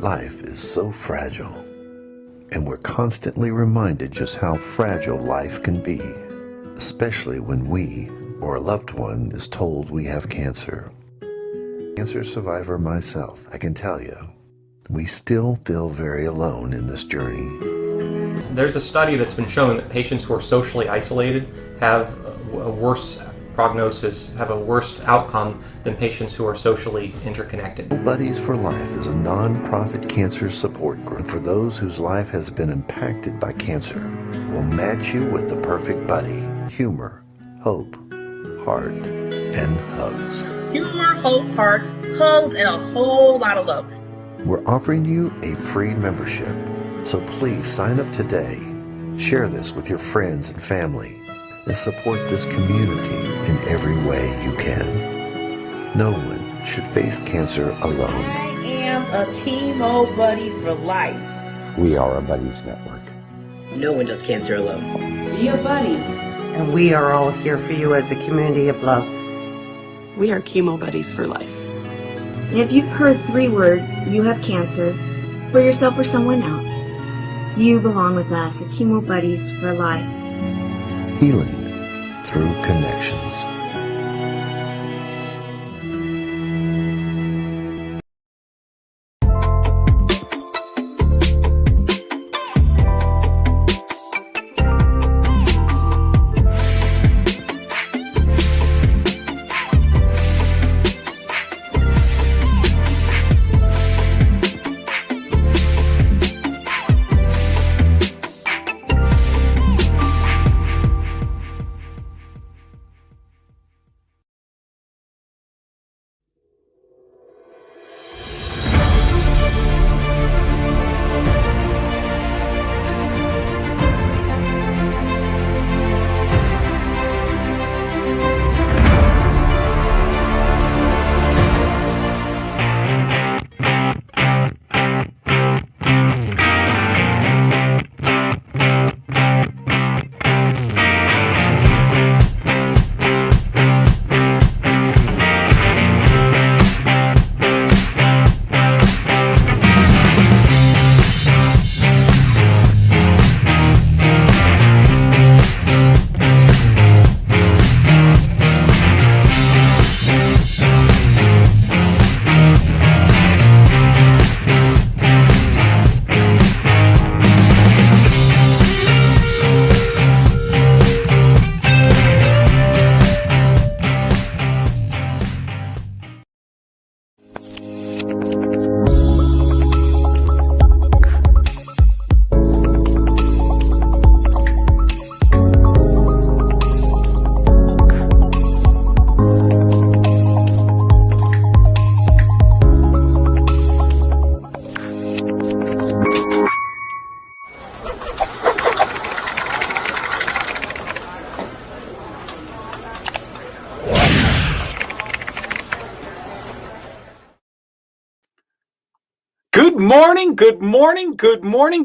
Life is so fragile, and we're constantly reminded just how fragile life can be, especially when we or a loved one is told we have cancer. Cancer survivor myself, I can tell you, we still feel very alone in this journey. There's a study that's been shown that patients who are socially isolated have a worse prognosis, have a worse outcome than patients who are socially interconnected. Buddies for Life is a non-profit cancer support group for those whose life has been impacted by cancer. We'll match you with the perfect buddy. Humor, hope, heart, and hugs. Humor, hope, heart, hugs, and a whole lot of love. We're offering you a free membership, so please sign up today. Share this with your friends and family, and support this community in every way you can. No one should face cancer alone. I am a chemo buddy for life. We are a buddies network. No one does cancer alone. Be a buddy. And we are all here for you as a community of love. We are chemo buddies for life. And if you've heard 3 words, you have cancer, for yourself or someone else, you belong with us at Chemo Buddies for Life. Healing through connections.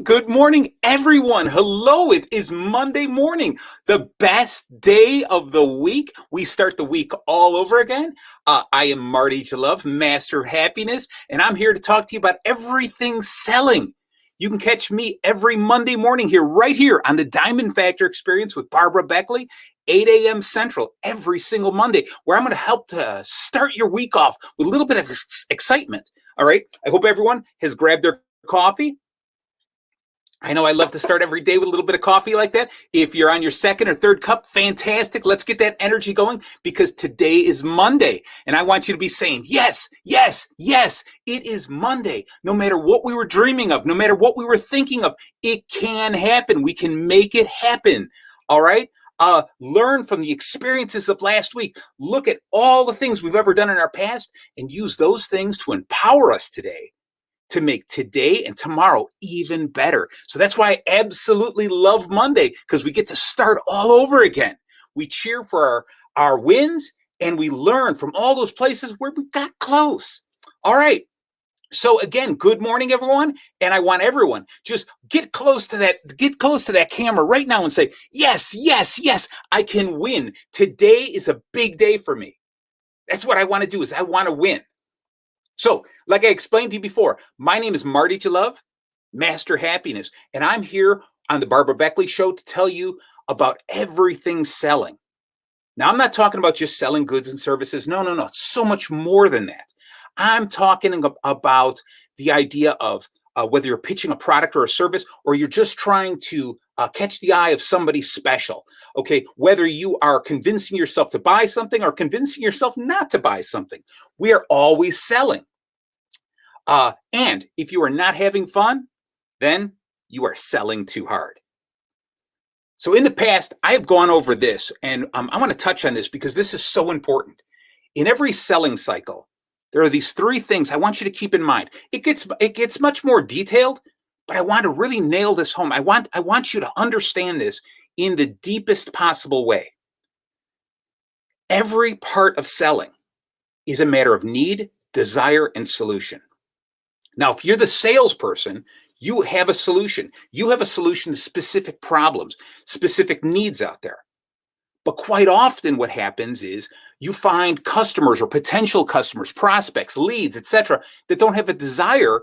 Good morning, everyone. Hello, it is Monday morning, the best day of the week. We start the week all over again. I am Marty Jalove, Master of Happiness, and I'm here to talk to you about everything selling. You can catch me every Monday morning here, right here on the Diamond Factor Experience with Barbara Beckley, 8 a.m. Central, every single Monday, where I'm going to help to start your week off with a little bit of excitement. All right. I hope everyone has grabbed their coffee. I know I love to start every day with a little bit of coffee like that. If you're on your second or third cup, fantastic. Let's get that energy going because today is Monday. And I want you to be saying, yes, yes, yes, it is Monday. No matter what we were dreaming of, no matter what we were thinking of, it can happen. We can make it happen. All right. Learn from the experiences of last week. Look at all the things we've ever done in our past and use those things to empower us today to make today and tomorrow even better. So that's why I absolutely love Monday, because we get to start all over again. We cheer for our wins and we learn from all those places where we got close. All right. So again, good morning, everyone. And I want everyone just get close to that camera right now and say, yes, yes, yes, I can win. Today is a big day for me. That's what I want to do is I want to win. So, like I explained to you before, my name is Marty Love, Master Happiness, and I'm here on the Barbara Beckley Show to tell you about everything selling. Now, I'm not talking about just selling goods and services. No, no, no. It's so much more than that. I'm talking about the idea of whether you're pitching a product or a service, or you're just trying to catch the eye of somebody special. Okay, whether you are convincing yourself to buy something or convincing yourself not to buy something, we are always selling. And if you are not having fun, then you are selling too hard. So in the past, I have gone over this, and I want to touch on this because this is so important. In every selling cycle, there are these three things I want you to keep in mind. It gets much more detailed, but I want to really nail this home. I want you to understand this in the deepest possible way. Every part of selling is a matter of need, desire, and solution. Now, if you're the salesperson, you have a solution. You have a solution to specific problems, specific needs out there. But quite often what happens is you find customers or potential customers, prospects, leads, etc., that don't have a desire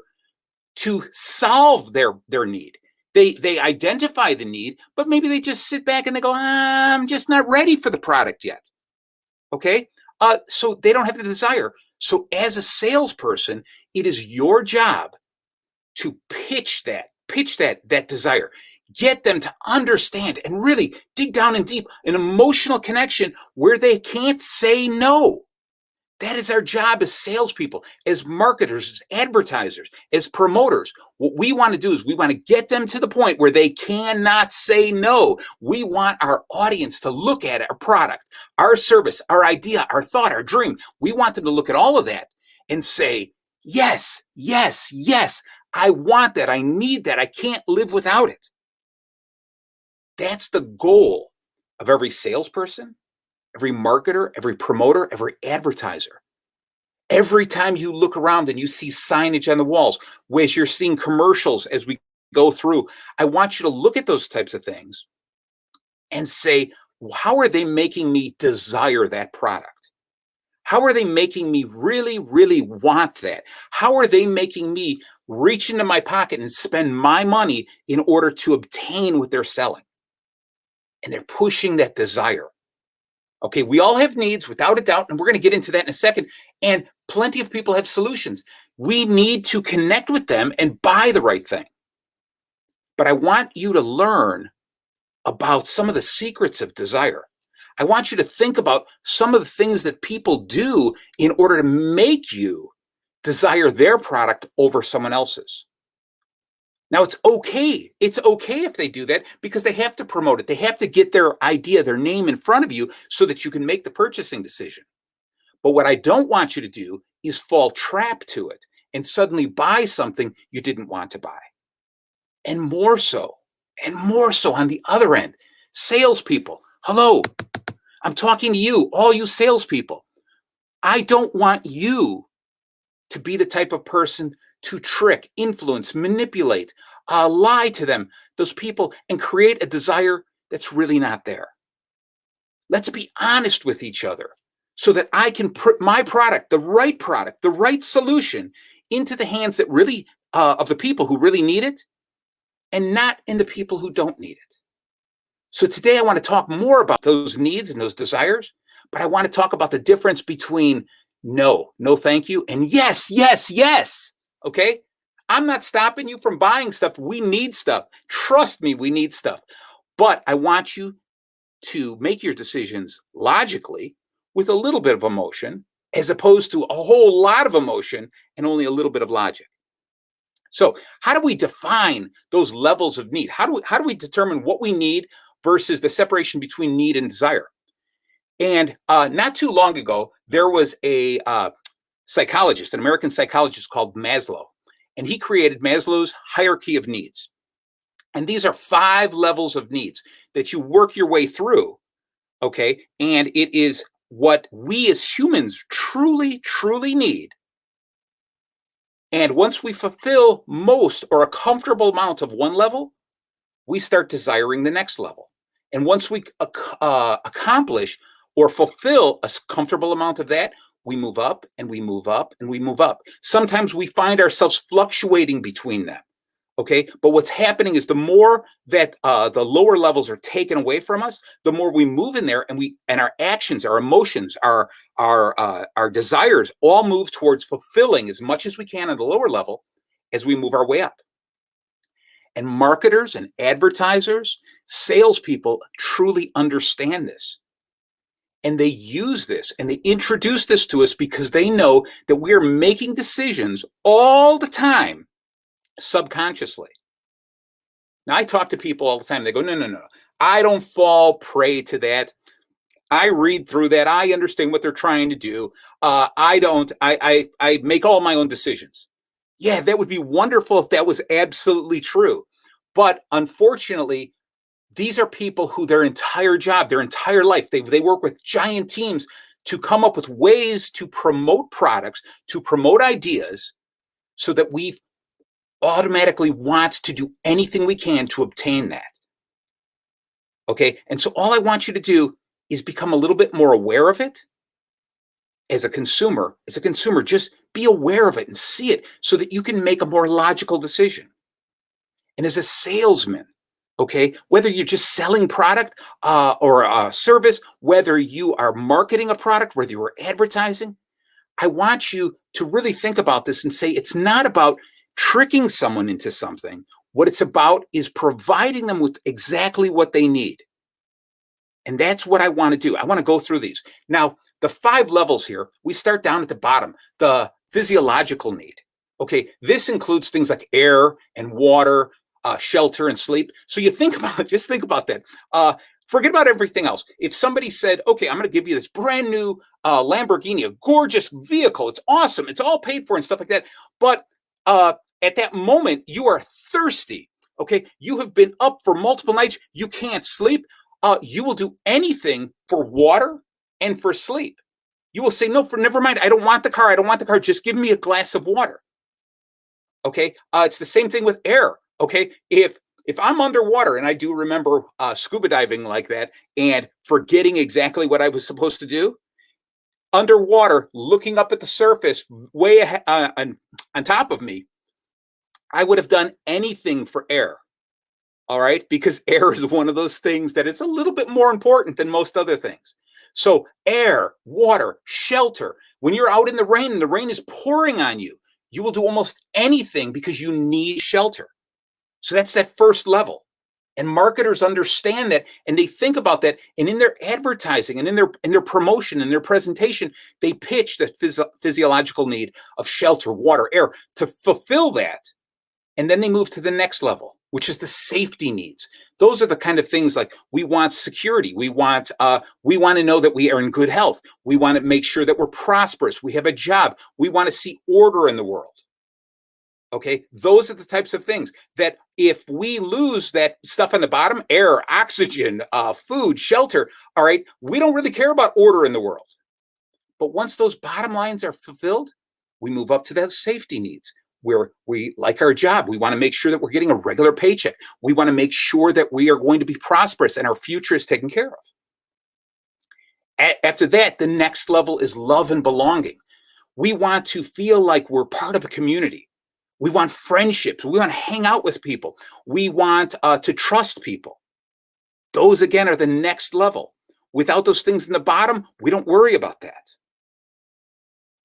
to solve their need. They identify the need, but maybe they just sit back and they go, I'm just not ready for the product yet. Okay? So they don't have the desire. So as a salesperson, it is your job to pitch that desire. Get them to understand and really dig down and deep an emotional connection where they can't say no. That is our job as salespeople, as marketers, as advertisers, as promoters. What we want to do is we want to get them to the point where they cannot say no. We want our audience to look at our product, our service, our idea, our thought, our dream. We want them to look at all of that and say, yes, yes, yes, I want that. I need that. I can't live without it. That's the goal of every salesperson, every marketer, every promoter, every advertiser. Every time you look around and you see signage on the walls, as you're seeing commercials as we go through, I want you to look at those types of things and say, how are they making me desire that product? How are they making me really, really want that? How are they making me reach into my pocket and spend my money in order to obtain what they're selling? And they're pushing that desire. Okay, we all have needs without a doubt, and we're going to get into that in a second. And plenty of people have solutions. We need to connect with them and buy the right thing. But I want you to learn about some of the secrets of desire. I want you to think about some of the things that people do in order to make you desire their product over someone else's. Now, it's okay. It's okay if they do that because they have to promote it. They have to get their idea, their name in front of you so that you can make the purchasing decision. But what I don't want you to do is fall trap to it and suddenly buy something you didn't want to buy. And more so on the other end, salespeople. Hello, I'm talking to you, all you salespeople. I don't want you to be the type of person to trick, influence, manipulate, lie to them, those people, and create a desire that's really not there. Let's be honest with each other so that I can put my product, the right solution into the hands that really, of the people who really need it and not in the people who don't need it. So today I want to talk more about those needs and those desires, but I want to talk about the difference between no thank you, and yes, yes, yes. Okay? I'm not stopping you from buying stuff. We need stuff. Trust me, we need stuff. But I want you to make your decisions logically with a little bit of emotion, as opposed to a whole lot of emotion and only a little bit of logic. So how do we define those levels of need? How do we determine what we need versus the separation between need and desire? And not too long ago, there was a psychologist, an American psychologist called Maslow, and he created Maslow's hierarchy of needs. And these are 5 levels of needs that you work your way through, okay? And it is what we as humans truly, truly need. And once we fulfill most or a comfortable amount of one level, we start desiring the next level. And once we accomplish or fulfill a comfortable amount of that, we move up and we move up and we move up. Sometimes we find ourselves fluctuating between them. Okay, but what's happening is the more that the lower levels are taken away from us, the more we move in there, and our actions, our emotions, our desires all move towards fulfilling as much as we can on the lower level as we move our way up. And marketers and advertisers, salespeople truly understand this. And they use this and they introduce this to us because they know that we are making decisions all the time subconsciously. Now, I talk to people all the time. They go, no. I don't fall prey to that. I read through that. I understand what they're trying to do. I make all my own decisions. Yeah, that would be wonderful if that was absolutely true. But unfortunately, these are people who their entire job, their entire life, they work with giant teams to come up with ways to promote products, to promote ideas, so that we automatically want to do anything we can to obtain that. Okay, and so all I want you to do is become a little bit more aware of it. As a consumer, just be aware of it and see it so that you can make a more logical decision. And as a salesman, okay, whether you're just selling product or a service, whether you are marketing a product, whether you are advertising, I want you to really think about this and say it's not about tricking someone into something. What it's about is providing them with exactly what they need. And that's what I want to do. I want to go through these. Now, the 5 levels here, we start down at the bottom, the physiological need. Okay, this includes things like air and water, shelter and sleep. So you think about it, just think about that. Forget about everything else. If somebody said, okay, I'm going to give you this brand new Lamborghini, a gorgeous vehicle, it's awesome, it's all paid for and stuff like that. But at that moment, you are thirsty. Okay, you have been up for multiple nights, you can't sleep. You will do anything for water and for sleep. You will say, no, never mind. I don't want the car. Just give me a glass of water. Okay. It's the same thing with air. Okay. If I'm underwater, and I do remember scuba diving like that and forgetting exactly what I was supposed to do, underwater, looking up at the surface way ahead, on top of me, I would have done anything for air. All right, because air is one of those things that is a little bit more important than most other things. So air, water, shelter. When you're out in the rain and the rain is pouring on you, you will do almost anything because you need shelter. So that's that first level. And marketers understand that, and they think about that, and in their advertising and in their promotion and their presentation, they pitch the physiological need of shelter, water, air to fulfill that. And then they move to the next level, which is the safety needs. Those are the kind of things like we want security. We want to know that we are in good health. We want to make sure that we're prosperous. We have a job. We want to see order in the world. Okay, those are the types of things that if we lose that stuff on the bottom, air, oxygen, food, shelter, all right, we don't really care about order in the world. But once those bottom lines are fulfilled, we move up to those safety needs, where we like our job. We want to make sure that we're getting a regular paycheck. We want to make sure that we are going to be prosperous and our future is taken care of. After that, the next level is love and belonging. We want to feel like we're part of a community. We want friendships. We want to hang out with people. We want to trust people. Those, again, are the next level. Without those things in the bottom, we don't worry about that.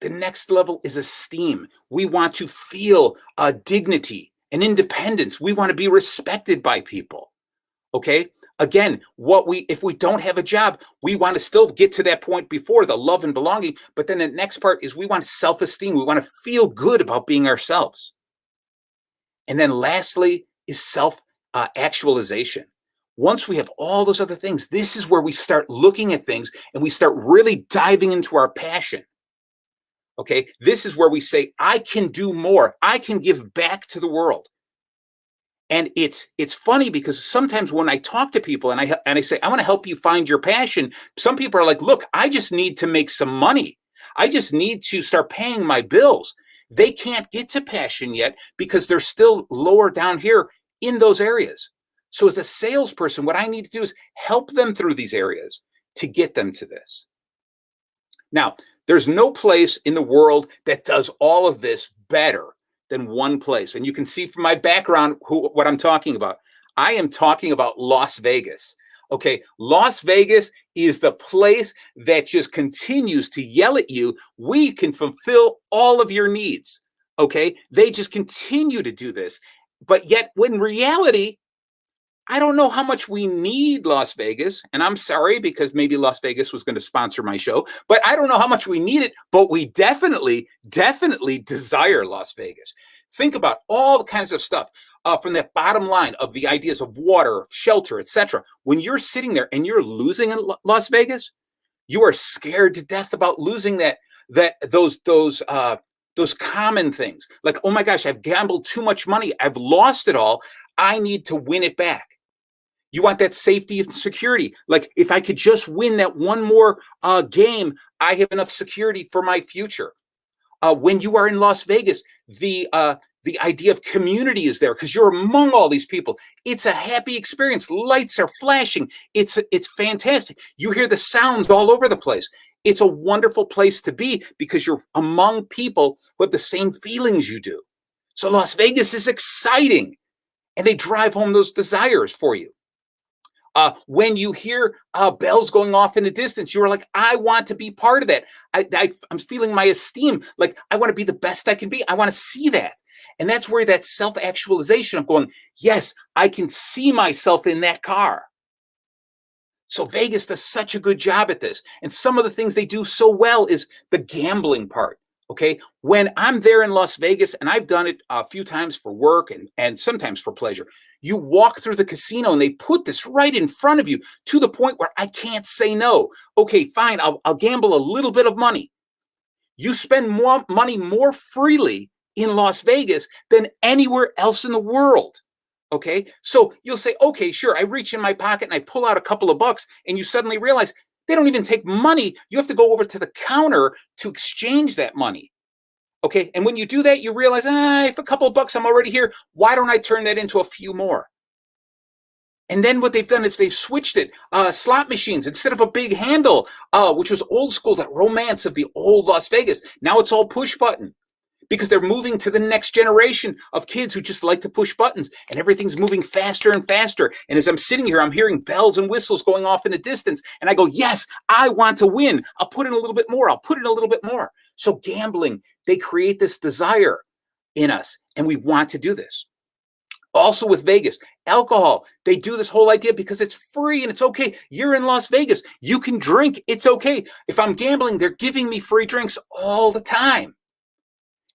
The next level is esteem. We want to feel dignity and independence. We want to be respected by people. Okay? Again, if we don't have a job, we want to still get to that point before the love and belonging. But then the next part is we want self-esteem. We want to feel good about being ourselves. And then lastly is self-actualization. Once we have all those other things, this is where we start looking at things and we start really diving into our passion. Okay, this is where we say, I can do more. I can give back to the world. And it's funny because sometimes when I talk to people and I say, I want to help you find your passion, some people are like, look, I just need to make some money. I just need to start paying my bills. They can't get to passion yet because they're still lower down here in those areas. So as a salesperson, what I need to do is help them through these areas to get them to this. Now, There's no place in the world that does all of this better than one place. And you can see from my background what I'm talking about. I am talking about Las Vegas. Okay, Las Vegas is the place that just continues to yell at you. We can fulfill all of your needs. Okay, they just continue to do this. But yet, when reality, I don't know how much we need Las Vegas. And I'm sorry, because maybe Las Vegas was going to sponsor my show, but I don't know how much we need it. But we definitely desire Las Vegas. Think about all the kinds of stuff. From that bottom line of the ideas of water, shelter, etc. When you're sitting there and you're losing in Las Vegas, you are scared to death about losing those common things. Like, oh my gosh, I've gambled too much money. I've lost it all. I need to win it back. You want that safety and security. Like, if I could just win that one more game, I have enough security for my future. When you are in Las Vegas, the idea of community is there because you're among all these people. It's a happy experience. Lights are flashing. It's fantastic. You hear the sounds all over the place. It's a wonderful place to be because you're among people who have the same feelings you do. So Las Vegas is exciting, and they drive home those desires for you. When you hear bells going off in the distance, you're like, I want to be part of that. I'm feeling my esteem. Like, I want to be the best I can be. I want to see that. And that's where that self-actualization of going, yes, I can see myself in that car. So Vegas does such a good job at this. And some of the things they do so well is the gambling part. Okay. When I'm there in Las Vegas, and I've done it a few times for work and sometimes for pleasure, you walk through the casino and they put this right in front of you to the point where I can't say no. Okay, fine. I'll gamble a little bit of money. You spend more money more freely in Las Vegas than anywhere else in the world. Okay. So you'll say, okay, sure. I reach in my pocket and I pull out a couple of bucks, and you suddenly realize they don't even take money. You have to go over to the counter to exchange that money. Okay. And when you do that, you realize, if a couple of bucks, I'm already here. Why don't I turn that into a few more? And then what they've done is they've switched it. Slot machines, instead of a big handle, which was old school, that romance of the old Las Vegas. Now it's all push button because they're moving to the next generation of kids who just like to push buttons, and everything's moving faster and faster. And as I'm sitting here, I'm hearing bells and whistles going off in the distance. And I go, yes, I want to win. I'll put in a little bit more. I'll put in a little bit more. So gambling, they create this desire in us, and we want to do this. Also with Vegas, alcohol, they do this whole idea because it's free and it's okay. You're in Las Vegas. You can drink. It's okay. If I'm gambling, they're giving me free drinks all the time.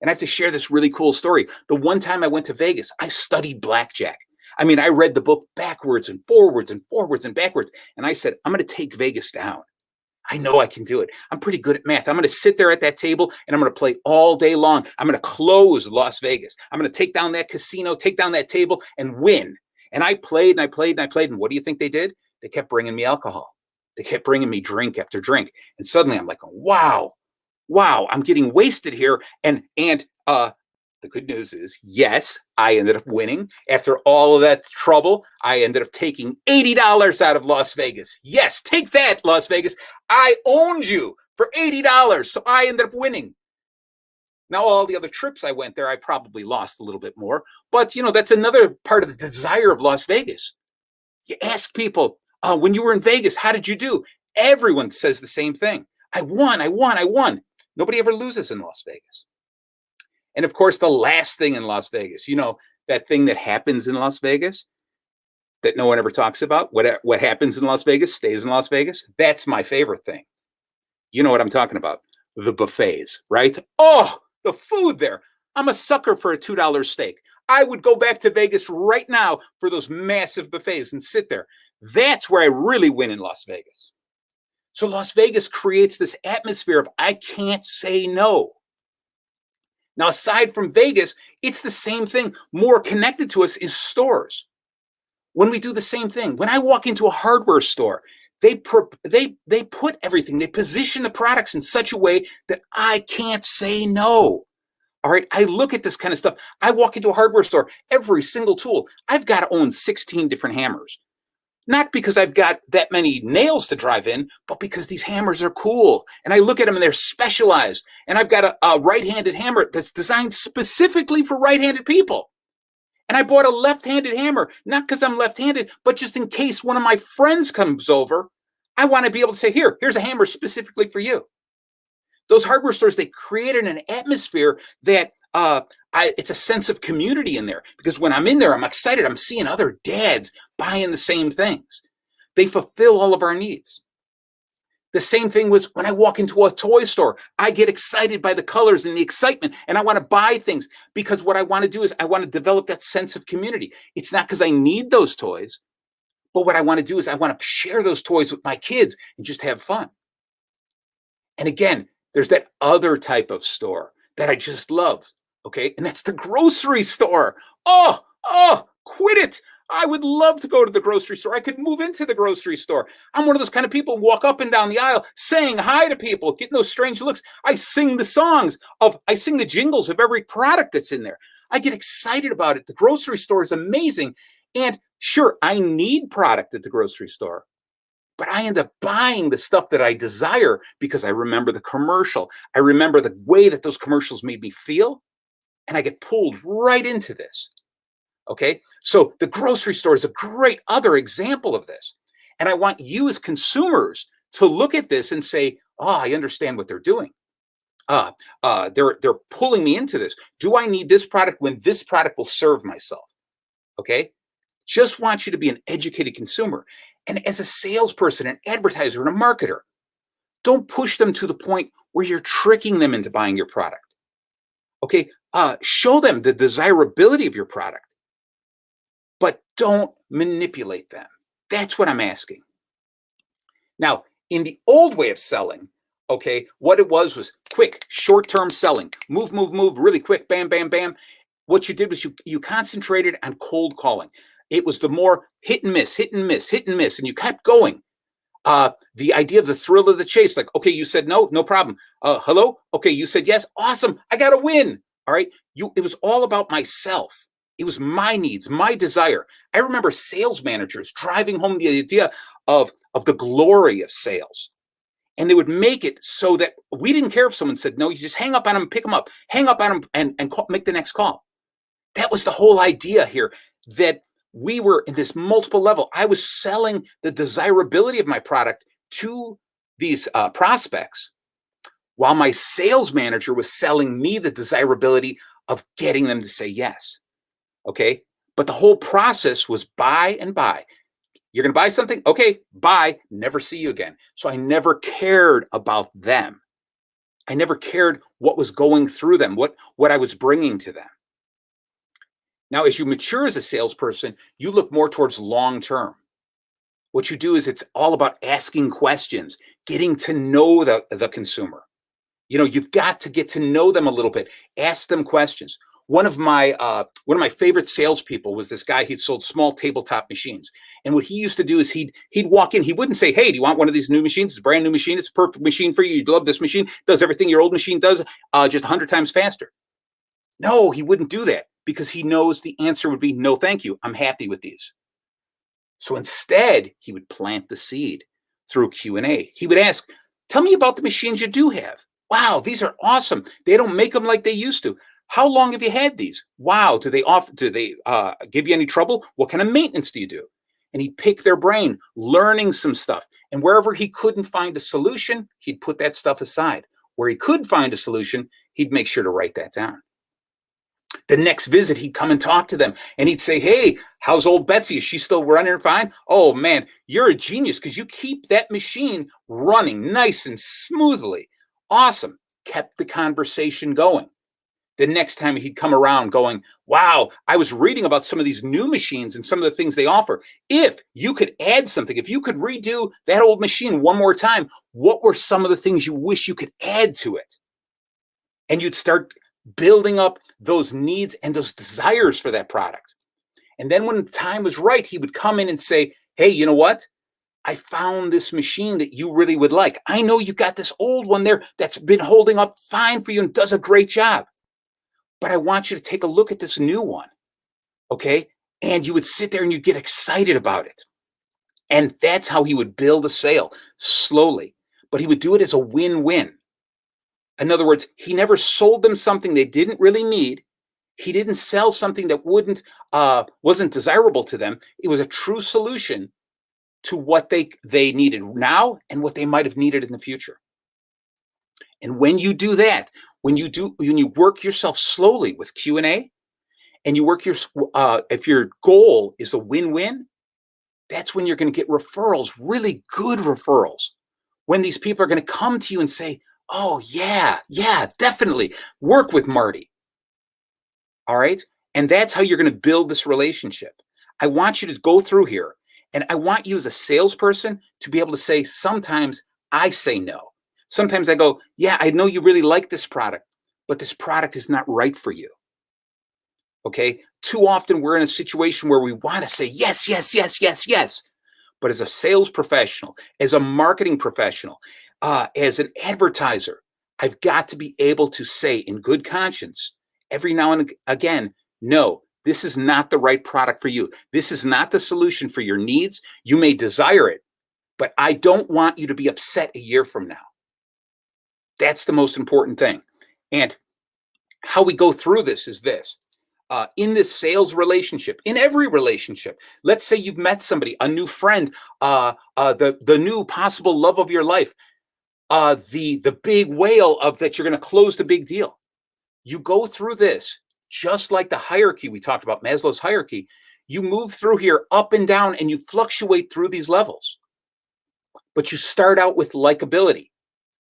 And I have to share this really cool story. The one time I went to Vegas, I studied blackjack. I mean, I read the book backwards and forwards and forwards and backwards. And I said, I'm going to take Vegas down. I know I can do it. I'm pretty good at math. I'm going to sit there at that table and I'm going to play all day long. I'm going to close Las Vegas. I'm going to take down that casino, take down that table, and win. And I played and I played and I played. And what do you think they did? They kept bringing me alcohol. They kept bringing me drink after drink. And suddenly I'm like, wow, I'm getting wasted here. And the good news is, yes, I ended up winning. After all of that trouble, I ended up taking $80 out of Las Vegas. Yes, take that, Las Vegas. I owned you for $80. So I ended up winning. Now, all the other trips I went there, I probably lost a little bit more. But, that's another part of the desire of Las Vegas. You ask people, when you were in Vegas, how did you do? Everyone says the same thing. I won. Nobody ever loses in Las Vegas. And of course, the last thing in Las Vegas, that thing that happens in Las Vegas that no one ever talks about, what happens in Las Vegas stays in Las Vegas. That's my favorite thing. You know what I'm talking about? The buffets, right? Oh, the food there. I'm a sucker for a $2 steak. I would go back to Vegas right now for those massive buffets and sit there. That's where I really win in Las Vegas. So Las Vegas creates this atmosphere of I can't say no. Now, aside from Vegas, it's the same thing. More connected to us is stores. When we do the same thing, when I walk into a hardware store, they put everything, they position the products in such a way that I can't say no. All right. I look at this kind of stuff. I walk into a hardware store, every single tool. I've got to own 16 different hammers. Not because I've got that many nails to drive in, but because these hammers are cool. And I look at them and they're specialized. And I've got a right-handed hammer that's designed specifically for right-handed people. And I bought a left-handed hammer, not because I'm left-handed, but just in case one of my friends comes over, I want to be able to say, here's a hammer specifically for you. Those hardware stores, they created an atmosphere that it's a sense of community in there, because when I'm in there, I'm excited. I'm seeing other dads buying the same things. They fulfill all of our needs. The same thing was when I walk into a toy store. I get excited by the colors and the excitement, and I want to buy things because what I want to do is I want to develop that sense of community. It's not because I need those toys, but what I want to do is I want to share those toys with my kids and just have fun. And again, there's that other type of store that I just love, okay? And that's the grocery store. Oh, quit it. I would love to go to the grocery store. I could move into the grocery store. I'm one of those kind of people who walk up and down the aisle saying hi to people, getting those strange looks. I sing the jingles of every product that's in there. I get excited about it. The grocery store is amazing. And sure, I need product at the grocery store, but I end up buying the stuff that I desire because I remember the commercial. I remember the way that those commercials made me feel, and I get pulled right into this. Okay, so the grocery store is a great other example of this. And I want you as consumers to look at this and say, I understand what they're doing. They're pulling me into this. Do I need this product when this product will serve myself? Okay, just want you to be an educated consumer. And as a salesperson, an advertiser, and a marketer, don't push them to the point where you're tricking them into buying your product. Okay, show them the desirability of your product, but don't manipulate them. That's what I'm asking. Now, in the old way of selling, okay, what it was quick, short-term selling. Move, really quick, bam, bam, bam. What you did was you concentrated on cold calling. It was the more hit and miss, and you kept going. The idea of the thrill of the chase, like, okay, you said no problem. Hello? Okay, you said yes. Awesome. I got to win. All right. It was all about myself. It was my needs, my desire. I remember sales managers driving home the idea of the glory of sales. And they would make it so that we didn't care if someone said no. You just hang up on them, pick them up, hang up on them, and make the next call. That was the whole idea here, that we were in this multiple level. I was selling the desirability of my product to these prospects, while my sales manager was selling me the desirability of getting them to say yes. Okay. But the whole process was buy and buy. You're going to buy something? Okay, buy, never see you again. So I never cared about them. I never cared what was going through them, what I was bringing to them. Now, as you mature as a salesperson, you look more towards long-term. What you do is it's all about asking questions, getting to know the consumer. You've got to get to know them a little bit. Ask them questions. One of my favorite salespeople was this guy. He sold small tabletop machines. And what he used to do is he'd walk in. He wouldn't say, hey, do you want one of these new machines? It's a brand new machine. It's a perfect machine for you. You'd love this machine. Does everything your old machine does, just 100 times faster. No, he wouldn't do that, because he knows the answer would be, no, thank you. I'm happy with these. So instead, he would plant the seed through Q&A. He would ask, tell me about the machines you do have. Wow, these are awesome. They don't make them like they used to. How long have you had these? Wow, do they give you any trouble? What kind of maintenance do you do? And he'd pick their brain, learning some stuff. And wherever he couldn't find a solution, he'd put that stuff aside. Where he could find a solution, he'd make sure to write that down. The next visit, he'd come and talk to them, and he'd say, hey, how's old Betsy? Is she still running fine? Oh, man, you're a genius because you keep that machine running nice and smoothly. Awesome. Kept the conversation going. The next time he'd come around going, wow, I was reading about some of these new machines and some of the things they offer. If you could add something, if you could redo that old machine one more time, what were some of the things you wish you could add to it? And you'd start building up those needs and those desires for that product. And then when the time was right, he would come in and say, hey, you know what? I found this machine that you really would like. I know you've got this old one there that's been holding up fine for you and does a great job. But I want you to take a look at this new one, okay? And you would sit there and you'd get excited about it. And that's how he would build a sale slowly, but he would do it as a win-win. In other words, he never sold them something they didn't really need. He didn't sell something that wasn't desirable to them. It was a true solution to what they needed now and what they might have needed in the future. And when you do that, when you work yourself slowly with Q&A, and you work if your goal is a win-win, that's when you're going to get referrals, really good referrals. When these people are going to come to you and say, oh, yeah, definitely work with Marty. All right. And that's how you're going to build this relationship. I want you to go through here, and I want you as a salesperson to be able to say, sometimes I say no. Sometimes I go, yeah, I know you really like this product, but this product is not right for you. Okay. Too often we're in a situation where we want to say yes, yes, yes, yes, yes. But as a sales professional, as a marketing professional, as an advertiser, I've got to be able to say in good conscience every now and again, no, this is not the right product for you. This is not the solution for your needs. You may desire it, but I don't want you to be upset a year from now. That's the most important thing. And how we go through this is this. In this sales relationship, in every relationship, let's say you've met somebody, a new friend, the new possible love of your life, the big whale of that you're going to close the big deal. You go through this just like the hierarchy we talked about, Maslow's hierarchy. You move through here up and down, and you fluctuate through these levels. But you start out with likability.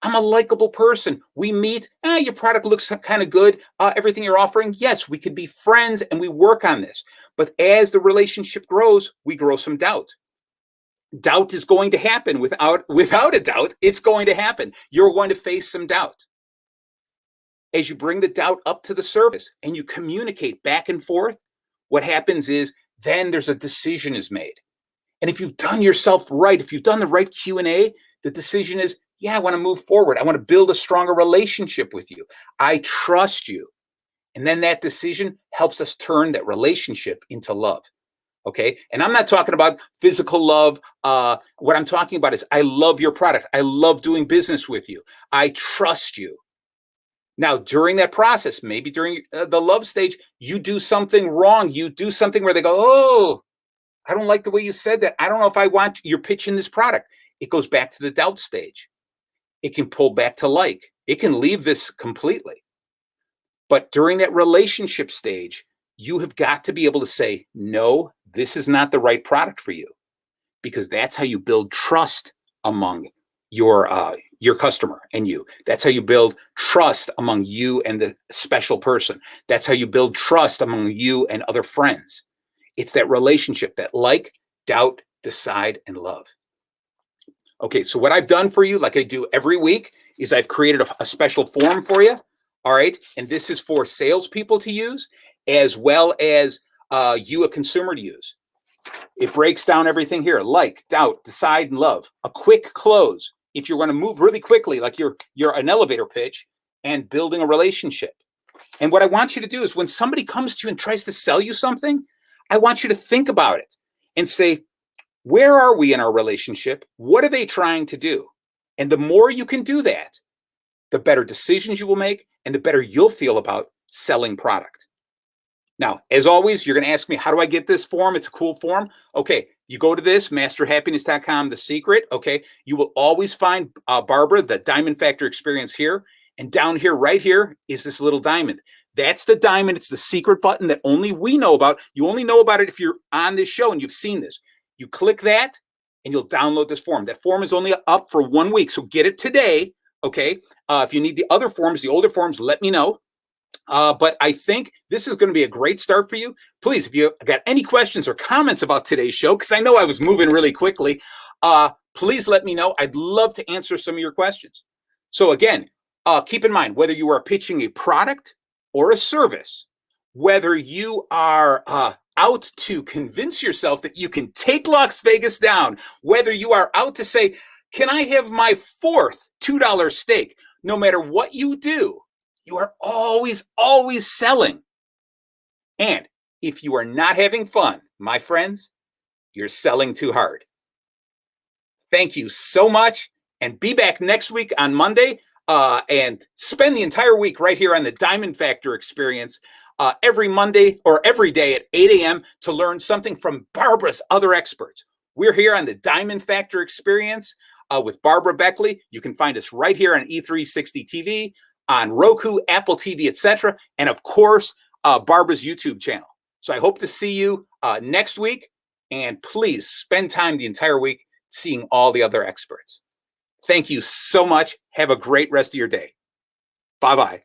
I'm a likable person. We meet, your product looks kind of good. Everything you're offering, yes, we could be friends and we work on this. But as the relationship grows, we grow some doubt. Doubt is going to happen without a doubt. It's going to happen. You're going to face some doubt. As you bring the doubt up to the surface and you communicate back and forth, what happens is then there's a decision is made. And if you've done yourself right, if you've done the right Q&A, the decision is, yeah, I want to move forward. I want to build a stronger relationship with you. I trust you. And then that decision helps us turn that relationship into love. Okay. And I'm not talking about physical love. What I'm talking about is I love your product. I love doing business with you. I trust you. Now, during that process, maybe during the love stage, you do something wrong. You do something where they go, oh, I don't like the way you said that. I don't know if you're pitching this product. It goes back to the doubt stage. It can pull back to like. It can leave this completely. But during that relationship stage, you have got to be able to say, no, this is not the right product for you. Because that's how you build trust among your customer and you. That's how you build trust among you and the special person. That's how you build trust among you and other friends. It's that relationship, that like, doubt, decide, and love. Okay, so what I've done for you, like I do every week, is I've created a special form for you. All right, and this is for salespeople to use, as well as you, a consumer, to use. It breaks down everything here: like, doubt, decide, and love. A quick close. If you're going to move really quickly, like you're an elevator pitch, and building a relationship. And what I want you to do is when somebody comes to you and tries to sell you something, I want you to think about it and say, where are we in our relationship? What are they trying to do? And the more you can do that, the better decisions you will make and the better you'll feel about selling product. Now, as always, you're going to ask me, how do I get this form? It's a cool form. Okay, you go to this, masterhappiness.com, the secret. Okay, you will always find Barbara, the Diamond Factor experience here. And down here, right here, is this little diamond. That's the diamond. It's the secret button that only we know about. You only know about it if you're on this show and you've seen this. You click that and you'll download this form. That form is only up for 1 week, so get it today, okay? If you need the other forms, the older forms, let me know. But I think this is going to be a great start for you. Please, if you got any questions or comments about today's show, because I know I was moving really quickly, please let me know. I'd love to answer some of your questions. So again, keep in mind, whether you are pitching a product or a service, whether you are out to convince yourself that you can take Las Vegas down, whether you are out to say, can I have my fourth $2 steak? No matter what you do, you are always, always selling. And if you are not having fun, my friends, you're selling too hard. Thank you so much. And be back next week on Monday and spend the entire week right here on the Diamond Factor Experience every Monday or every day at 8 a.m. to learn something from Barbara's other experts. We're here on the Diamond Factor Experience with Barbara Beckley. You can find us right here on E360 TV, on Roku, Apple TV, etc., and of course, Barbara's YouTube channel. So I hope to see you next week, and please spend time the entire week seeing all the other experts. Thank you so much. Have a great rest of your day. Bye-bye.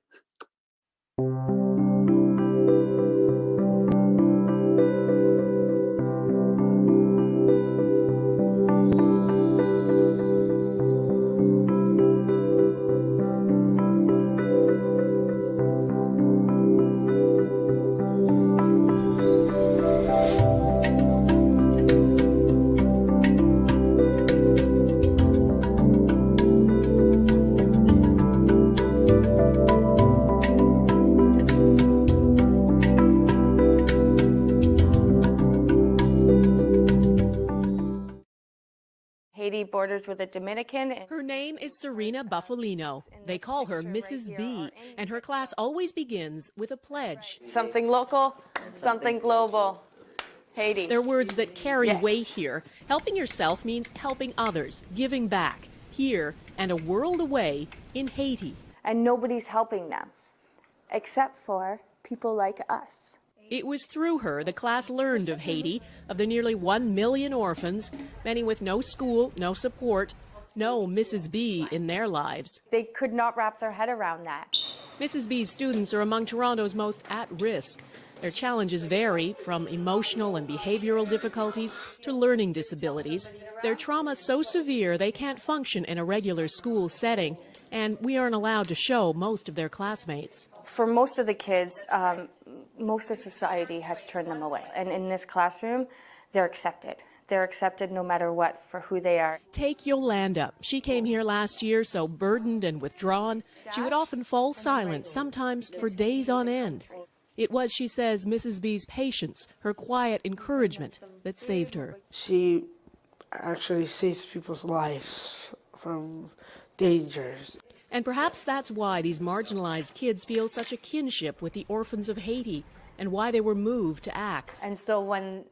Haiti borders with the Dominican. Her name is Serena Buffalino. They call her Mrs. B, and her class always begins with a pledge. Something local, something global. Haiti. They're words that carry weight here. Helping yourself means helping others, giving back, here and a world away in Haiti. And nobody's helping them, except for people like us. It was through her the class learned of Haiti, of the nearly 1 million orphans, many with no school, no support, no Mrs. B in their lives. They could not wrap their head around that. Mrs. B's students are among Toronto's most at risk. Their challenges vary from emotional and behavioral difficulties to learning disabilities. Their trauma so severe they can't function in a regular school setting, and we aren't allowed to show most of their classmates. For most of the kids, most of society has turned them away. And in this classroom, they're accepted. They're accepted no matter what for who they are. Take Yolanda. She came here last year so burdened and withdrawn, she would often fall silent, sometimes for days on end. It was, she says, Mrs. B's patience, her quiet encouragement, that saved her. She actually saves people's lives from dangers. And perhaps that's why these marginalized kids feel such a kinship with the orphans of Haiti and why they were moved to act. And so when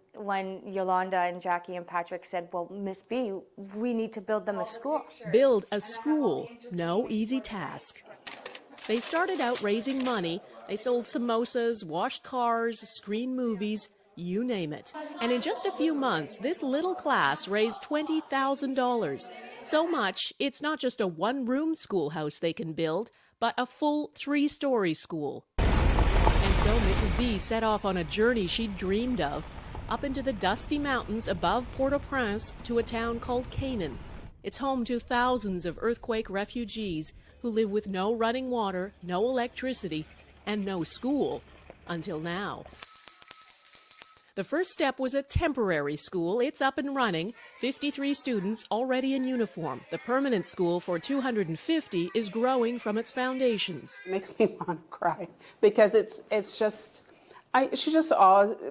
Yolanda and Jackie and Patrick said, well, Miss B, we need to build them a school. Build a school. No easy task. They started out raising money. They sold samosas, washed cars, screened movies, you name it. And in just a few months, this little class raised $20,000. So much, it's not just a one-room schoolhouse they can build, but a full 3-story school. And so Mrs. B set off on a journey she'd dreamed of, up into the dusty mountains above Port-au-Prince to a town called Canaan. It's home to thousands of earthquake refugees who live with no running water, no electricity, and no school, until now. The first step was a temporary school. It's up and running. 53 students already in uniform. The permanent school for 250 is growing from its foundations. It makes me want to cry because she just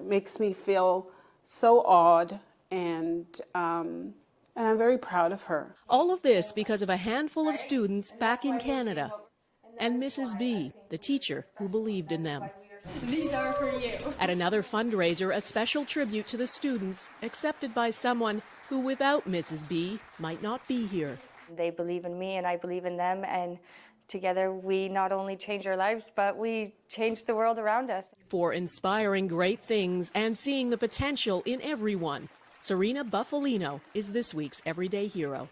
makes me feel so awed, and I'm very proud of her. All of this because of a handful of students back in Canada and Mrs. B, the teacher who believed in them. These are for you. At another fundraiser, a special tribute to the students, accepted by someone who, without Mrs. B, might not be here. They believe in me and I believe in them, and together we not only change our lives, but we change the world around us. For inspiring great things and seeing the potential in everyone, Serena Buffalino is this week's Everyday Hero.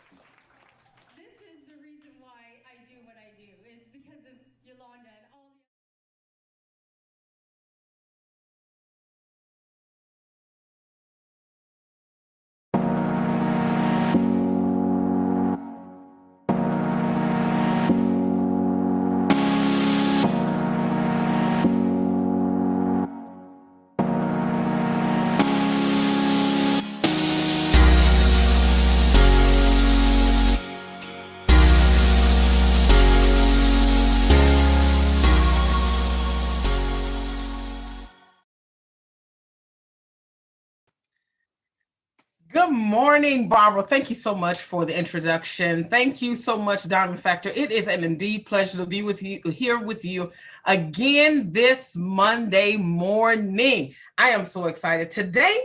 Good morning, Barbara. Thank you so much for the introduction. Thank you so much, Diamond Factor. It is an indeed pleasure to be with you here with you again this Monday morning. I am so excited. Today,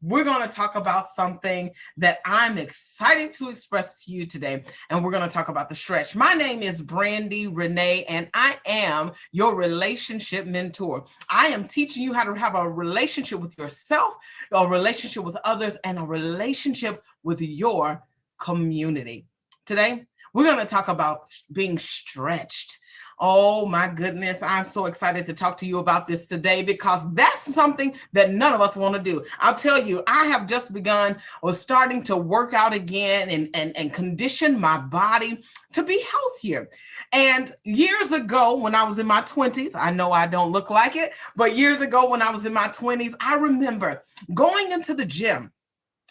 we're going to talk about something that I'm excited to express to you today, and we're going to talk about the stretch. My name is Brandy Renee, and I am your relationship mentor. I am teaching you how to have a relationship with yourself, a relationship with others, and a relationship with your community. Today, we're going to talk about being stretched. Oh my goodness, I'm so excited to talk to you about this today because that's something that none of us want to do. I'll tell you, I have just begun or starting to work out again and condition my body to be healthier. And years ago, when I was in my 20s, I know I don't look like it, but years ago when I was in my 20s, I remember going into the gym.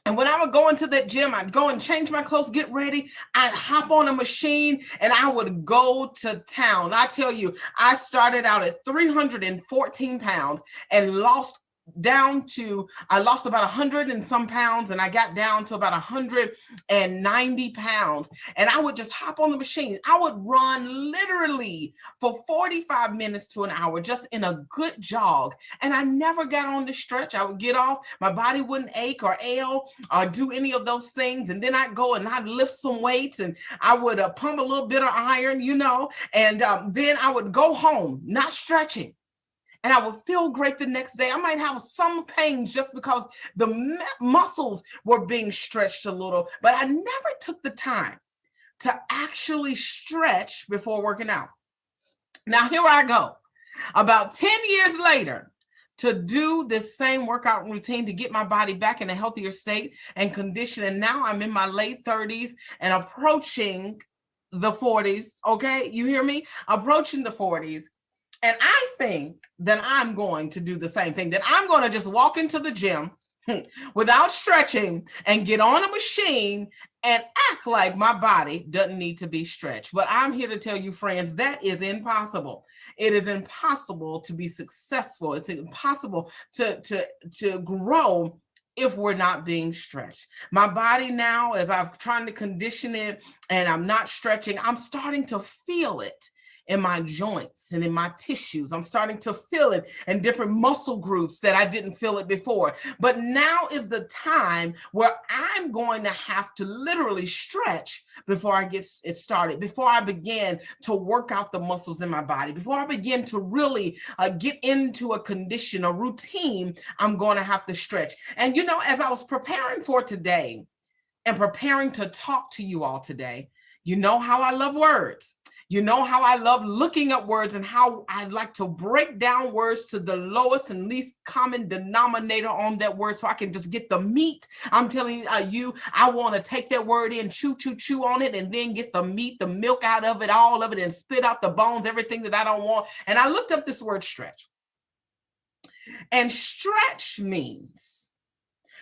And when I would go into that gym, I'd go and change my clothes, get ready. I'd hop on a machine and I would go to town. I tell you, I started out at 314 pounds and I lost about 100 and some pounds, and I got down to about 190 pounds. And I would just hop on the machine. I would run literally for 45 minutes to an hour, just in a good jog. And I never got on the stretch. I would get off, my body wouldn't ache or ail or do any of those things. And then I'd go and I'd lift some weights and I would pump a little bit of iron, and then I would go home, not stretching. And I would feel great the next day. I might have some pains just because the muscles were being stretched a little, but I never took the time to actually stretch before working out. Now, here I go, about 10 years later, to do this same workout routine to get my body back in a healthier state and condition. And now I'm in my late 30s and approaching the 40s. Okay, you hear me? Approaching the 40s. And I think that I'm going to do the same thing, that I'm going to just walk into the gym without stretching and get on a machine and act like my body doesn't need to be stretched. But I'm here to tell you, friends, that is impossible. It is impossible to be successful. It's impossible to grow if we're not being stretched. My body now, as I'm trying to condition it and I'm not stretching, I'm starting to feel it in my joints and in my tissues. I'm starting to feel it in different muscle groups that I didn't feel it before. But now is the time where I'm going to have to literally stretch before I get it started, before I begin to work out the muscles in my body, before I begin to really get into a condition, a routine, I'm going to have to stretch. And as I was preparing for today and preparing to talk to you all today, you know how I love words. You know how I love looking up words and how I like to break down words to the lowest and least common denominator on that word so I can just get the meat. I'm telling you, I want to take that word in, chew on it, and then get the meat, the milk out of it, all of it, and spit out the bones, everything that I don't want. And I looked up this word stretch. And stretch means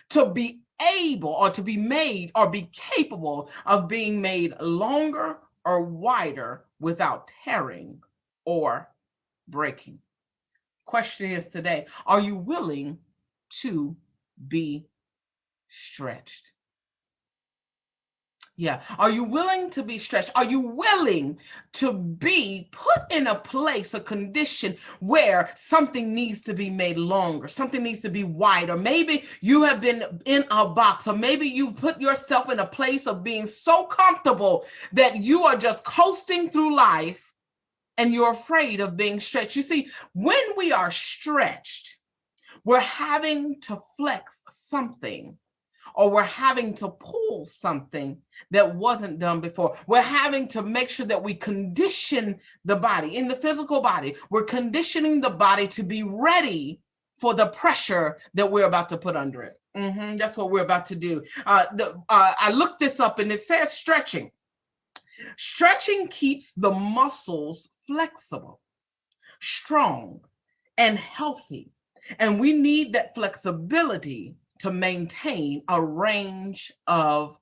to be able or to be made or be capable of being made longer or wider without tearing or breaking. Question is today, are you willing to be stretched? Yeah. Are you willing to be stretched? Are you willing to be put in a place, a condition where something needs to be made longer, something needs to be wider? Maybe you have been in a box, or maybe you've put yourself in a place of being so comfortable that you are just coasting through life and you're afraid of being stretched. You see, when we are stretched, we're having to flex something, or we're having to pull something that wasn't done before. We're having to make sure that we condition the body. In the physical body, we're conditioning the body to be ready for the pressure that we're about to put under it. That's what we're about to do. I looked this up and it says stretching. Stretching keeps the muscles flexible, strong, and healthy. And we need that flexibility to maintain a range of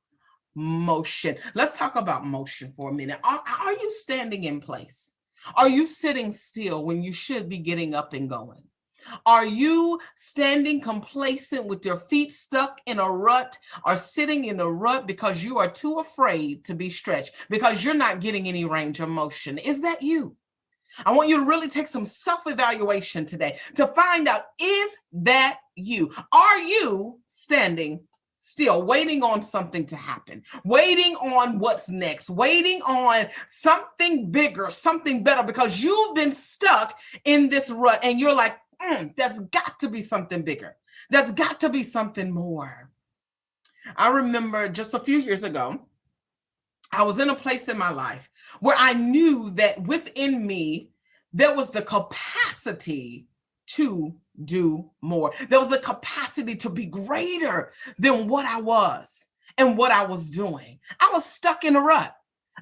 motion. Let's talk about motion for a minute. Are you standing in place? Are you sitting still when you should be getting up and going? Are you standing complacent with your feet stuck in a rut or sitting in a rut because you are too afraid to be stretched, because you're not getting any range of motion? Is that you? I want you to really take some self-evaluation today to find out, is that you? Are you standing still, waiting on something to happen, waiting on what's next, waiting on something bigger, something better, because you've been stuck in this rut and you're like, there's got to be something bigger. There's got to be something more. I remember just a few years ago, I was in a place in my life where I knew that within me, there was the capacity to do more. There was a capacity to be greater than what I was and what I was doing. I was stuck in a rut.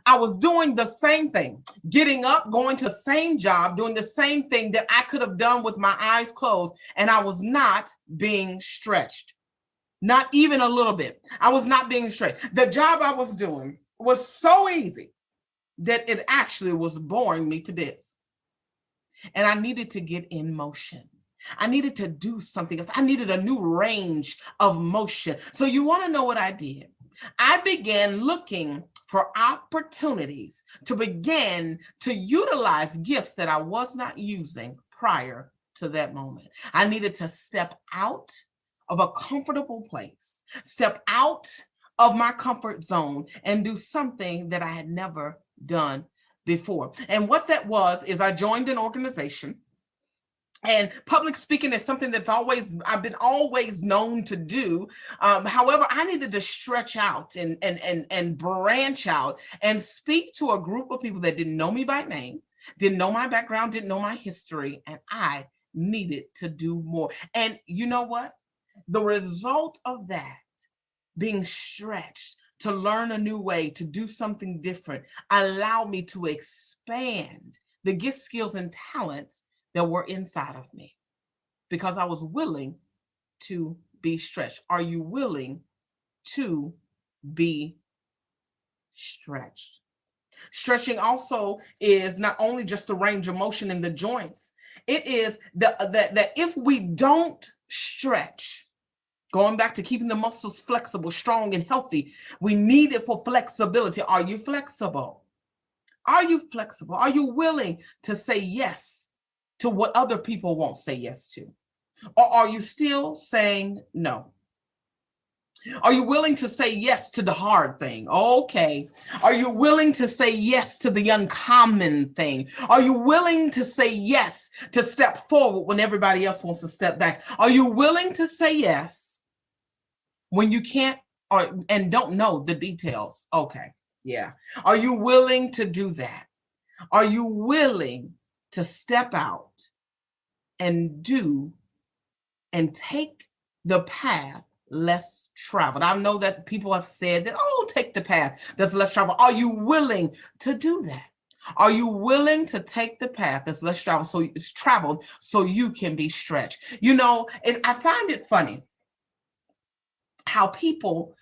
I was doing the same thing, getting up, going to the same job, doing the same thing that I could have done with my eyes closed, and I was not being stretched. Not even a little bit. I was not being stretched. The job I was doing was so easy that it actually was boring me to bits. And I needed to get in motion. I needed to do something else. I needed a new range of motion. So you want to know what I did? I began looking for opportunities to begin to utilize gifts that I was not using prior to that moment. I needed to step out of a comfortable place, step out of my comfort zone, and do something that I had never done before. And what that was is I joined an organization. And public speaking is something that's I've been always known to do. However, I needed to stretch out and branch out and speak to a group of people that didn't know me by name, didn't know my background, didn't know my history, and I needed to do more. And you know what? The result of that, being stretched to learn a new way, to do something different, allowed me to expand the gifts, skills, and talents that were inside of me, because I was willing to be stretched. Are you willing to be stretched? Stretching also is not only just the range of motion in the joints, it is that if we don't stretch, going back to keeping the muscles flexible, strong, and healthy, we need it for flexibility. Are you flexible? Are you flexible? Are you willing to say yes to what other people won't say yes to? Or are you still saying no? Are you willing to say yes to the hard thing? Okay. Are you willing to say yes to the uncommon thing? Are you willing to say yes to step forward when everybody else wants to step back? Are you willing to say yes when you can't and don't know the details? Okay. Yeah. Are you willing to do that? Are you willing to step out and do and take the path less traveled? I know that people have said that, oh, take the path that's less traveled. Are you willing to do that? Are you willing to take the path that's less traveled, so it's traveled, so you can be stretched? You know, I find it funny how people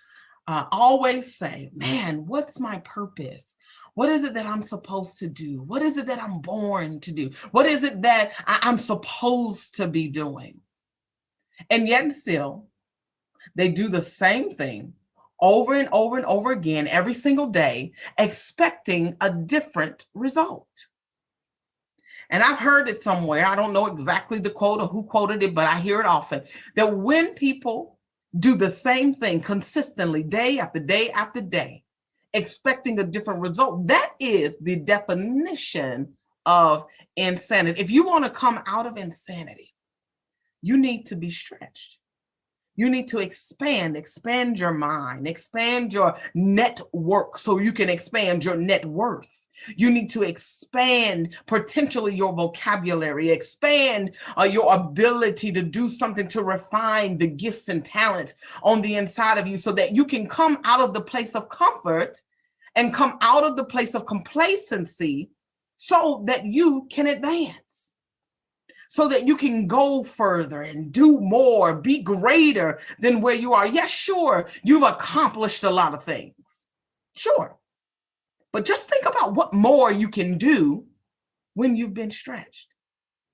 always say, man, what's my purpose? What is it that I'm supposed to do? What is it that I'm born to do? What is it that I'm supposed to be doing? And yet and still, they do the same thing over and over and over again every single day, expecting a different result. And I've heard it somewhere. I don't know exactly the quote or who quoted it, but I hear it often, that when people do the same thing consistently, day after day after day, expecting a different result, that is the definition of insanity. If you want to come out of insanity, you need to be stretched. You need to expand your mind, expand your network so you can expand your net worth. You need to expand potentially your vocabulary, expand your ability to do something to refine the gifts and talents on the inside of you so that you can come out of the place of comfort and come out of the place of complacency so that you can advance, so that you can go further and do more, be greater than where you are. Yes, sure, you've accomplished a lot of things. Sure. But just think about what more you can do when you've been stretched.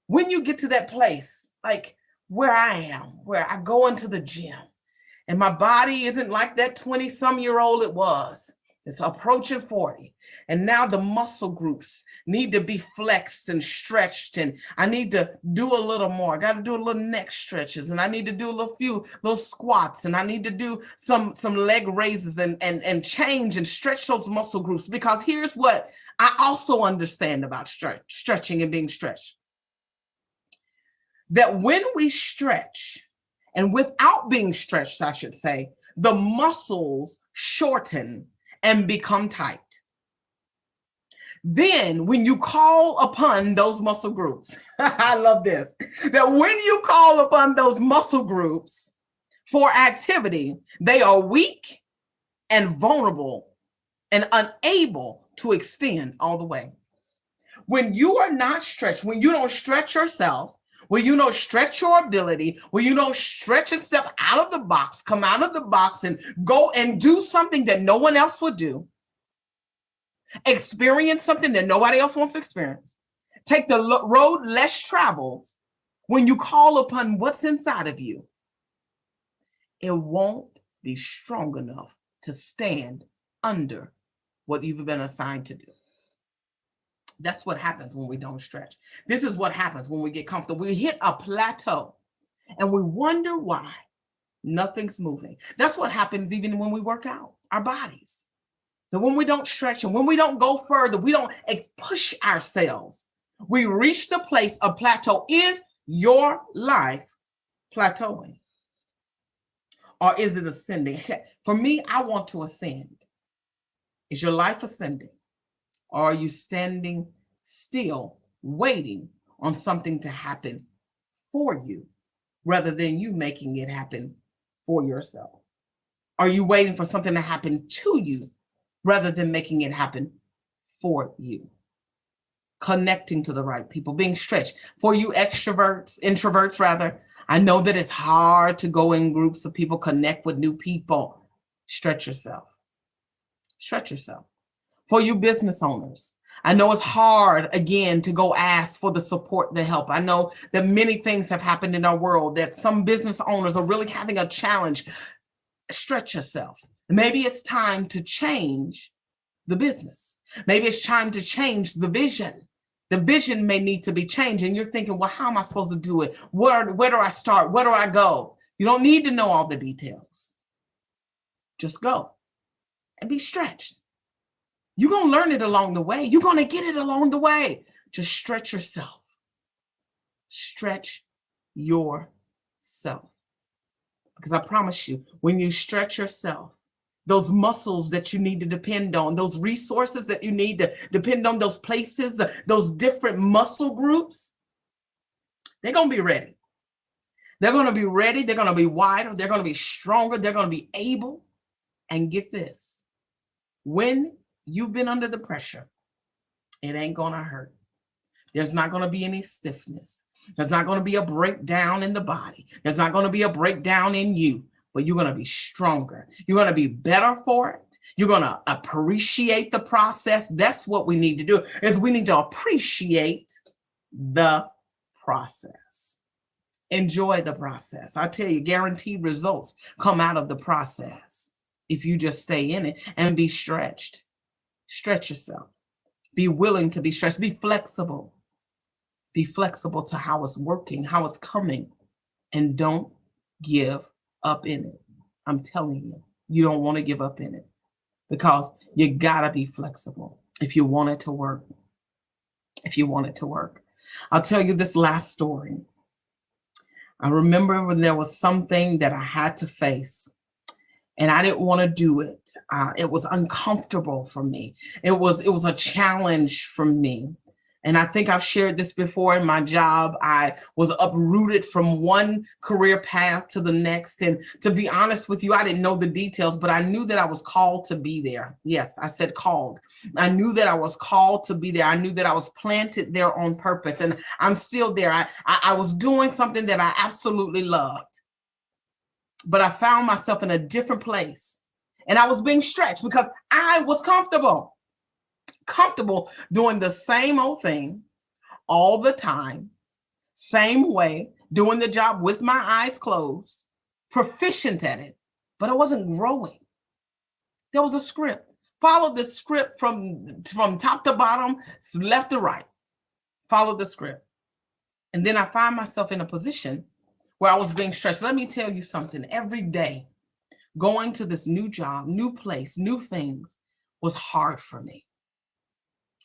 When you get to that place like where I am, where I go into the gym and my body isn't like that 20-some-year-old it was. It's approaching 40. And now the muscle groups need to be flexed and stretched. And I need to do a little more. I got to do a little neck stretches. And I need to do a few little squats. And I need to do some leg raises and change and stretch those muscle groups. Because here's what I also understand about stretching and being stretched. That when we stretch, and without being stretched, I should say, the muscles shorten and become tight. Then when you call upon those muscle groups, I love this, that when you call upon those muscle groups for activity, they are weak and vulnerable and unable to extend all the way. When you are not stretched, when you don't stretch yourself, when you don't stretch your ability, when you don't stretch and step out of the box, come out of the box and go and do something that no one else would do, experience something that nobody else wants to experience, take the road less traveled, when you call upon what's inside of you, it won't be strong enough to stand under what you've been assigned to do. That's what happens when we don't stretch. This is what happens when we get comfortable. We hit a plateau and we wonder why nothing's moving. That's what happens even when we work out our bodies. That when we don't stretch and when we don't go further, we don't push ourselves. We reach the place of plateau. Is your life plateauing? Or is it ascending? For me, I want to ascend. Is your life ascending? Or are you standing still, waiting on something to happen for you, rather than you making it happen for yourself? Are you waiting for something to happen to you, rather than making it happen for you? Connecting to the right people, being stretched. For you introverts rather, I know that it's hard to go in groups of people, connect with new people. Stretch yourself. Stretch yourself. For you business owners, I know it's hard, again, to go ask for the support, the help. I know that many things have happened in our world, that some business owners are really having a challenge. Stretch yourself. Maybe it's time to change the business. Maybe it's time to change the vision. The vision may need to be changed. And you're thinking, well, how am I supposed to do it? Where do I start? Where do I go? You don't need to know all the details. Just go and be stretched. You're going to learn it along the way. You're going to get it along the way. Just stretch yourself. Stretch yourself. Because I promise you, when you stretch yourself, those muscles that you need to depend on, those resources that you need to depend on, those places, those different muscle groups, they're going to be ready. They're going to be ready. They're going to be wider. They're going to be stronger. They're going to be able. And get this, when you've been under the pressure, it ain't going to hurt. There's not going to be any stiffness. There's not going to be a breakdown in the body. There's not going to be a breakdown in you, but you're going to be stronger. You're going to be better for it. You're going to appreciate the process. That's what we need to do, is we need to appreciate the process. Enjoy the process. I tell you, guaranteed results come out of the process if you just stay in it and be stretched. Stretch yourself. Be willing to be stretched. Be flexible. Be flexible to how it's working, how it's coming, and don't give up in it. I'm telling you, you don't want to give up in it, because you gotta be flexible if you want it to work. If you want it to work. I'll tell you this last story. I remember when there was something that I had to face, and I didn't want to do it. It was uncomfortable for me. It was a challenge for me. And I think I've shared this before in my job. I was uprooted from one career path to the next. And to be honest with you, I didn't know the details, but I knew that I was called to be there. Yes, I said called. I knew that I was called to be there. I knew that I was planted there on purpose. And I'm still there. I was doing something that I absolutely loved. But I found myself in a different place. And I was being stretched because I was comfortable doing the same old thing all the time, same way, doing the job with my eyes closed, proficient at it, but I wasn't growing. There was a script. Followed the script from top to bottom, left to right. Followed the script. And then I find myself in a position where I was being stretched. Let me tell you something. Every day, going to this new job, new place, new things was hard for me.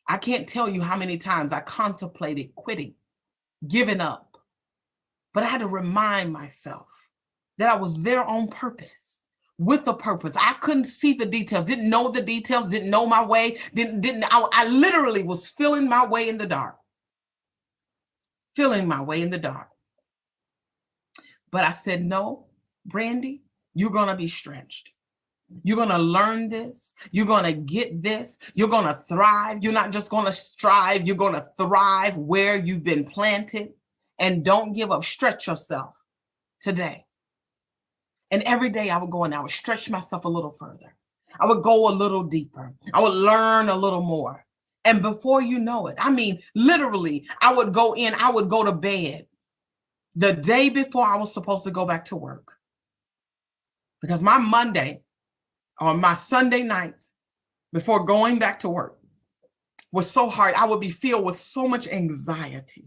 I can't tell you how many times I contemplated quitting, giving up. But I had to remind myself that I was there on purpose, with a purpose. I couldn't see the details, didn't know the details, didn't know my way, I literally was feeling my way in the dark. Feeling my way in the dark. But I said, no, Brandy, you're going to be stretched. You're going to learn this. You're going to get this. You're going to thrive. You're not just going to strive. You're going to thrive where you've been planted. And don't give up. Stretch yourself today. And every day I would go and I would stretch myself a little further. I would go a little deeper. I would learn a little more. And before you know it, I mean, literally, I would go to bed the day before I was supposed to go back to work. Because my Monday or my Sunday nights before going back to work was so hard. I would be filled with so much anxiety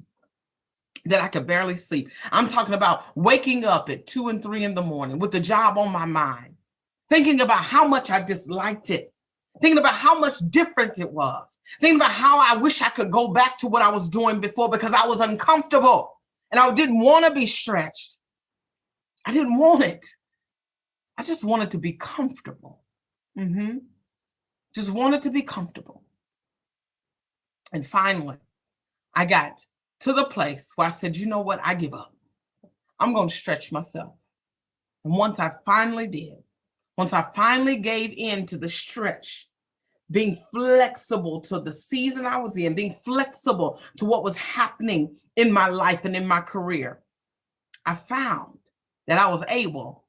that I could barely sleep. I'm talking about waking up at 2 and 3 in the morning with the job on my mind, thinking about how much I disliked it, thinking about how much different it was, thinking about how I wish I could go back to what I was doing before because I was uncomfortable and I didn't want to be stretched. I didn't want it. I just wanted to be comfortable. Just wanted to be comfortable. And finally, I got to the place where I said, you know what? I give up. I'm going to stretch myself. And once I finally did, once I finally gave in to the stretch, being flexible to the season I was in, being flexible to what was happening in my life and in my career, I found that I was able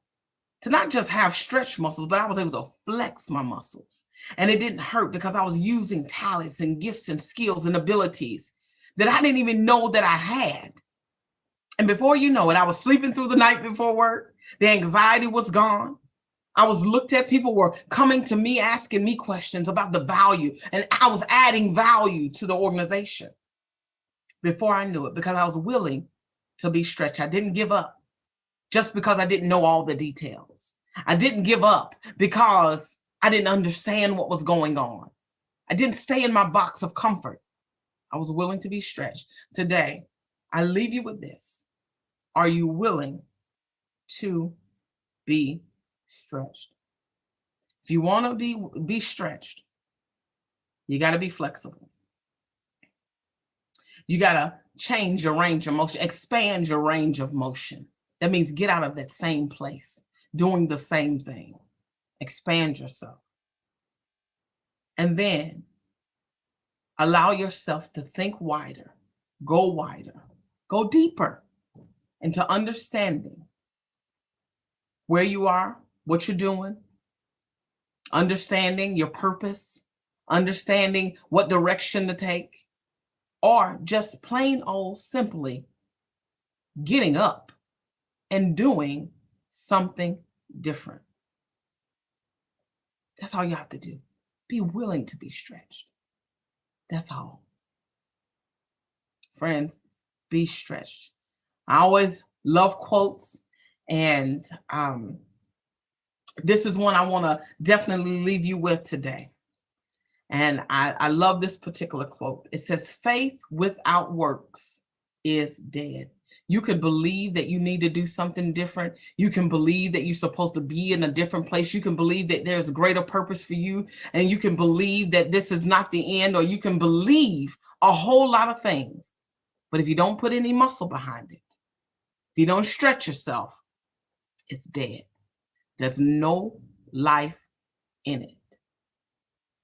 to not just have stretch muscles, but I was able to flex my muscles. And it didn't hurt because I was using talents and gifts and skills and abilities that I didn't even know that I had. And before you know it, I was sleeping through the night before work. The anxiety was gone. I was looked at. People were coming to me, asking me questions about the value. And I was adding value to the organization before I knew it, because I was willing to be stretched. I didn't give up just because I didn't know all the details. I didn't give up because I didn't understand what was going on. I didn't stay in my box of comfort. I was willing to be stretched. Today, I leave you with this. Are you willing to be stretched? If you want to be stretched, you got to be flexible. You got to change your range of motion, expand your range of motion. That means get out of that same place, doing the same thing. Expand yourself. And then allow yourself to think wider, go deeper into understanding where you are, what you're doing, understanding your purpose, understanding what direction to take, or just plain old simply getting up and doing something different. That's all you have to do. Be willing to be stretched. That's all. Friends, be stretched. I always love quotes, and this is one I want to definitely leave you with today. And I love this particular quote. It says, faith without works is dead. You could believe that you need to do something different. You can believe that you're supposed to be in a different place. You can believe that there's a greater purpose for you. And you can believe that this is not the end, or you can believe a whole lot of things. But if you don't put any muscle behind it, if you don't stretch yourself, it's dead. There's no life in it.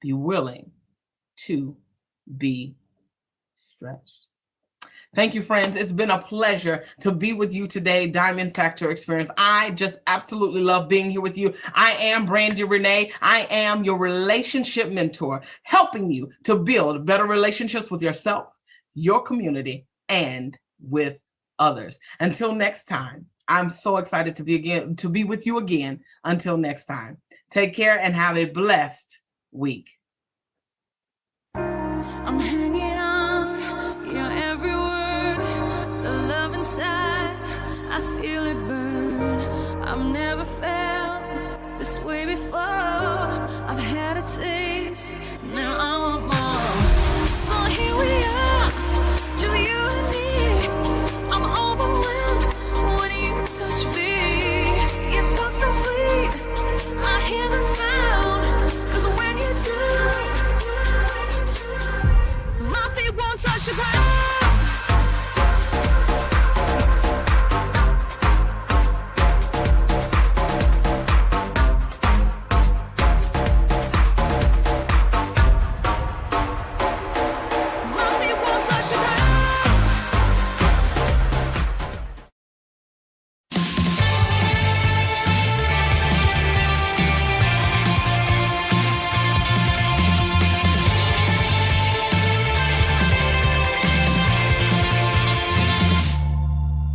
Be willing to be stretched. Thank you, friends. It's been a pleasure to be with you today, Diamond Factor Experience. I just absolutely love being here with you. I am Brandy Renee. I am your relationship mentor, helping you to build better relationships with yourself, your community, and with others. Until next time, I'm so excited to be with you again. Until next time, take care and have a blessed week. I'm hanging on your every word, the love inside, I feel it burn. I'm never